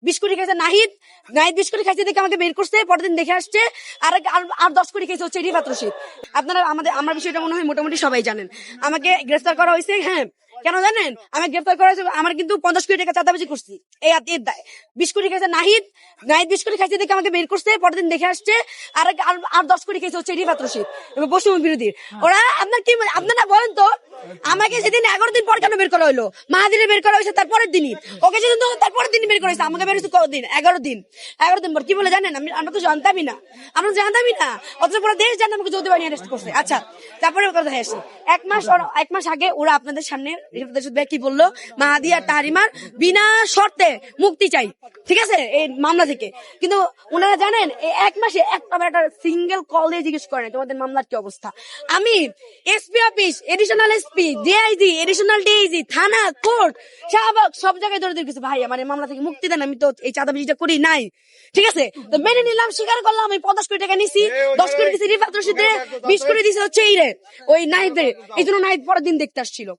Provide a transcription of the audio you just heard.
20 কোটি খাইছে নাহিদ 20 কোটি খাইছে দেখে আমাকে বের করছে, পরের দিন দেখে আসছে আর 10 কোটি খাইছে হচ্ছে রিফাত রশিদ। আপনারা আমার বিষয়টা মনে হয় মোটামুটি সবাই জানেন। আমাকে গ্রেফতার করা হয়েছে, হ্যাঁ কেন জানেন? আমি গ্রেফতার করা হয়েছে, আমার কিন্তু 50 কোটি টাকা চাঁদাবাজি করছি এই এর দায়। 20 কোটি খাইছে নাহিদ 20 কোটি খাইছে দেখে আমাকে বের করছে, পরের দিন দেখে আসছে আর 10 কোটি খাইছে হচ্ছে রিফাত রশিদ এবং বৈষম্য বিরোধী। ওরা আপনারা বলেন তো, আমাকে সেদিন 11 দিন পর কেন বের করা হলো? মাহাদিরে বের করা হয়েছে তারপরের দিনই, ওকে সেদিন তো তারপরের দিনই বের করা হয়েছে, আমাকে বের হয়েছে কতদিন? 11 দিন। 11 দিন পর কি বলে জানেন? আমরা তো জানতামই না, অথচ পুরো দেশ জানে আমাকে যৌথ বাহিনী অ্যারেস্ট করছে। আচ্ছা, তারপরে কথা আসি, এক মাস আগে ওরা আপনাদের সামনে কি বললো? মাহাদি আর তাহারিমার বিনা শর্তে মুক্তি চাই, ঠিক আছে, এই মামলা থেকে। কিন্তু ওনারা জানেন এই এক মাসে একটা সিঙ্গেল কল দিয়ে জিজ্ঞেস করেন তোমাদের মামলার কি অবস্থা। আমি SP office, additional SP, DIG, additional DIG, থানা, কোর্ট, শাহবাগ সব জায়গায় ধরে দিয়েছে, ভাই আমার এই মামলা থেকে মুক্তি দেন, আমি তো এই চাঁদাবাজিটা করি নাই, ঠিক আছে। তো মেনে নিলাম, স্বীকার করলাম, আমি 50 কোটি টাকা নিছি, 10 কোটি দিছি রিফাত রশিদে, 20 কোটি দিছে হচ্ছে ওই নাহিদে, এই জন্য নাহিদ পরের দিন দেখতে আসছিল।